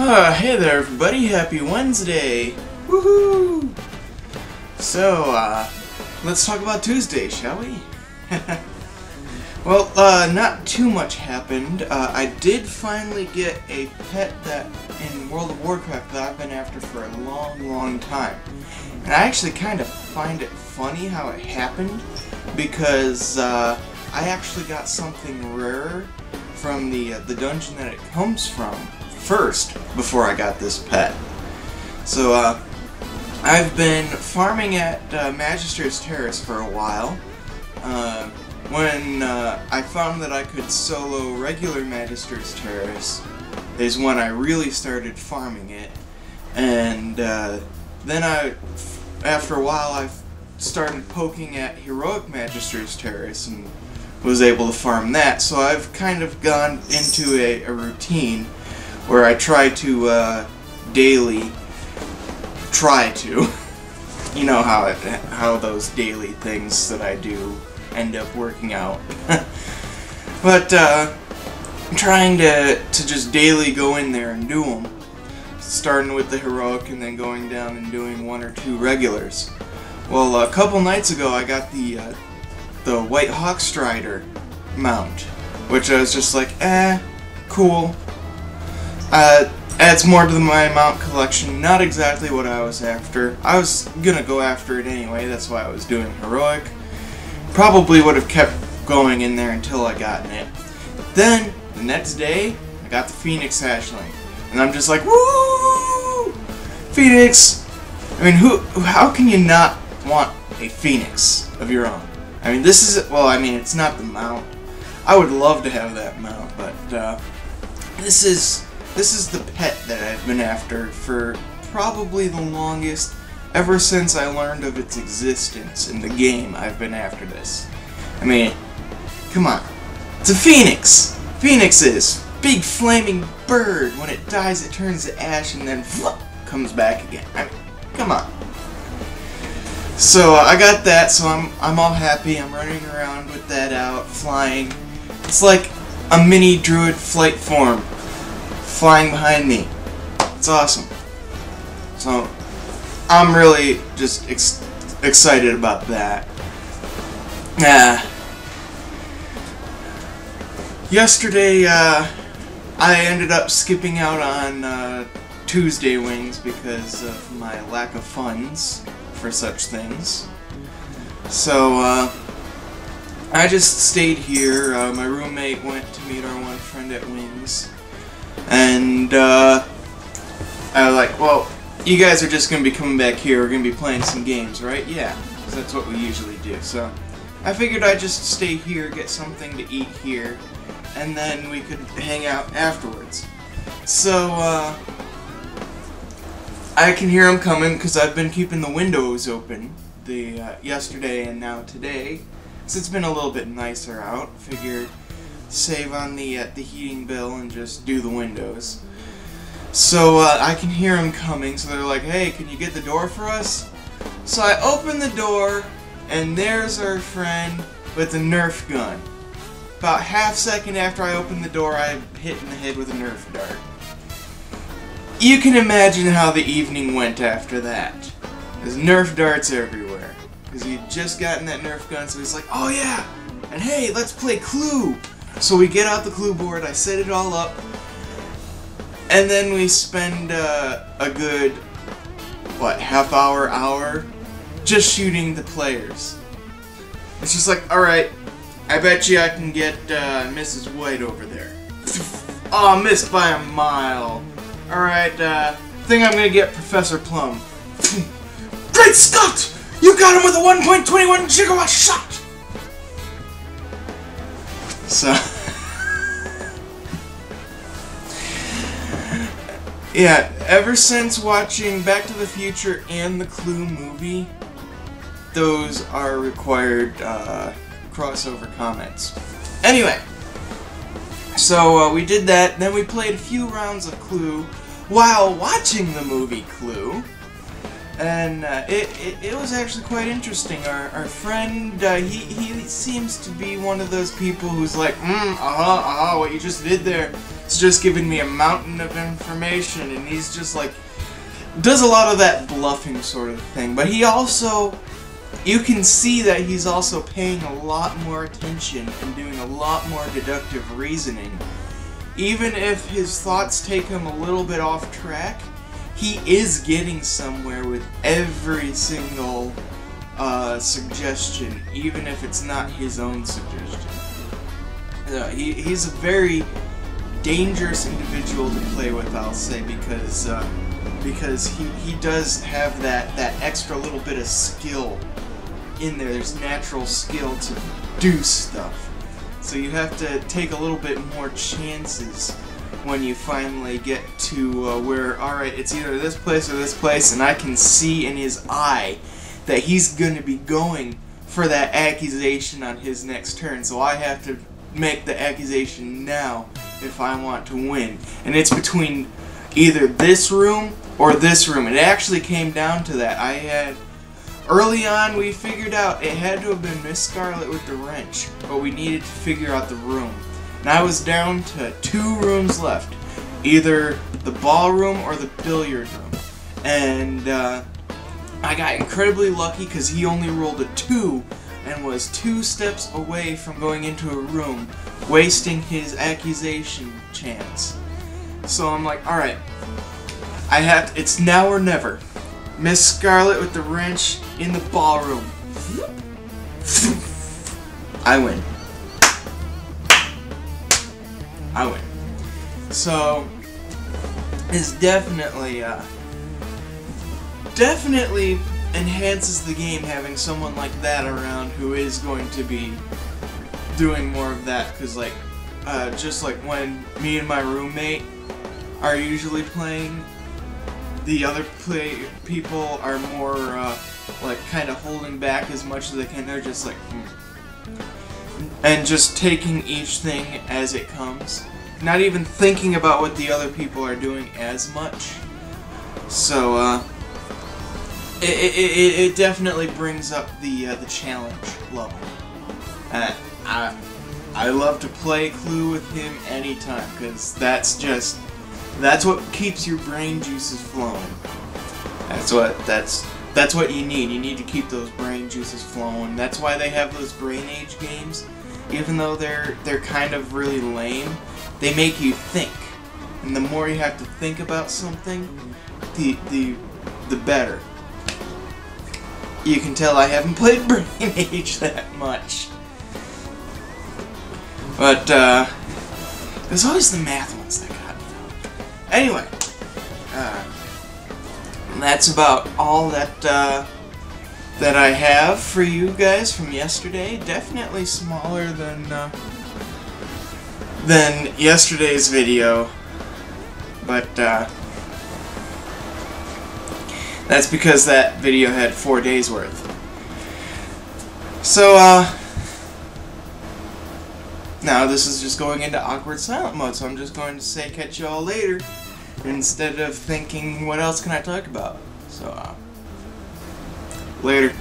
Hey there everybody, happy Wednesday! Woohoo! So, let's talk about Tuesday, shall we? Well, not too much happened. I did finally get a pet that in World of Warcraft that I've been after for a long time. And I actually kind of find it funny how it happened, because I actually got something rare from the dungeon that it comes from first before I got this pet. So I've been farming at Magistrate's Terrace for a while. When I found that I could solo regular Magistrate's Terrace is when I really started farming it, and then after a while I started poking at Heroic Magistrate's Terrace and was able to farm that. So I've kind of gone into a routine where I try to daily you know how those daily things that I do end up working out. But I'm trying to just daily go in there and do them, starting with the heroic and then going down and doing 1 or 2 regulars. Well, a couple nights ago I got the White Hawk Strider mount, which I was just like, cool. Adds more to my mount collection. Not exactly what I was after. I was gonna go after it anyway, that's why I was doing heroic. Probably would have kept going in there until I gotten it. Then, the next day, I got the Phoenix hatchling. And I'm just like, woo! Phoenix! I mean, how can you not want a Phoenix of your own? I mean, this is, well, I mean, it's not the mount. I would love to have that mount, but this is the pet that I've been after for probably the longest. Ever since I learned of its existence in the game, I've been after this. I mean, come on. It's a phoenix! Phoenix is big flaming bird. When it dies, it turns to ash and then comes back again. I mean, come on. So I got that, so I'm all happy. I'm running around with that out, flying. It's like a mini druid flight form flying behind me. It's awesome. So I'm really just excited about that. Yesterday I ended up skipping out on Tuesday wings because of my lack of funds for such things. So I just stayed here. My roommate went to meet our one friend at Wings, and I was like, well, you guys are just going to be coming back here, we're going to be playing some games, right? Yeah, because that's what we usually do. So I figured I'd just stay here, get something to eat here, and then we could hang out afterwards. So I can hear them coming because I've been keeping the windows open yesterday and now today, because it's been a little bit nicer out. Figured save on the heating bill and just do the windows. So I can hear them coming, so they're like, hey, can you get the door for us? So I open the door, and there's our friend with the Nerf gun. About half second after I open the door, I'm hit in the head with a Nerf dart. You can imagine how the evening went after that. There's Nerf darts everywhere. Because he'd just gotten that Nerf gun, so he's like, oh yeah, and hey, let's play Clue. So we get out the Clue board, I set it all up, and then we spend a good, what, half hour, just shooting the players. It's just like, alright, I bet you I can get Mrs. White over there. Oh, missed by a mile. Alright, think I'm gonna get Professor Plum. Great Scott! You got him with a 1.21 gigawatt shot! So yeah, ever since watching Back to the Future and the Clue movie, those are required crossover comments. Anyway, so we did that, then we played a few rounds of Clue while watching the movie Clue, And it was actually quite interesting. Our friend, he seems to be one of those people who's like, what you just did there is just giving me a mountain of information, and he's just like, does a lot of that bluffing sort of thing. But he also, you can see that he's also paying a lot more attention and doing a lot more deductive reasoning. Even if his thoughts take him a little bit off track, he is getting somewhere with every single suggestion, even if it's not his own suggestion. He's a very dangerous individual to play with, I'll say, because he does have that extra little bit of skill in there. There's natural skill to do stuff. So you have to take a little bit more chances when you finally get to where, alright, it's either this place, and I can see in his eye that he's going to be going for that accusation on his next turn, so I have to make the accusation now if I want to win. And it's between either this room or this room. It actually came down to that. Early on, we figured out it had to have been Miss Scarlet with the wrench, but we needed to figure out the room. And I was down to 2 rooms left, either the ballroom or the billiard room. And I got incredibly lucky because he only rolled a 2 and was 2 steps away from going into a room, wasting his accusation chance. So I'm like, alright, it's now or never. Miss Scarlet with the wrench in the ballroom. I win. I win. So, it's definitely enhances the game having someone like that around who is going to be doing more of that, because like, just like when me and my roommate are usually playing, the other people are more, like, kind of holding back as much as they can. They're just like, and just taking each thing as it comes. Not even thinking about what the other people are doing as much. So, it definitely brings up the challenge level. I love to play Clue with him anytime, because that's what keeps your brain juices flowing. That's what you need. You need to keep those brain juices flowing. That's why they have those brain age games. Even though they're kind of really lame, they make you think. And the more you have to think about something, the better. You can tell I haven't played Brain Age that much. But there's always the math ones that got me. Anyway, that's about all that I have for you guys from yesterday. Definitely smaller than yesterday's video, but that's because that video had 4 days worth. So now this is just going into awkward silent mode, so I'm just going to say catch you all later instead of thinking what else can I talk about. So later.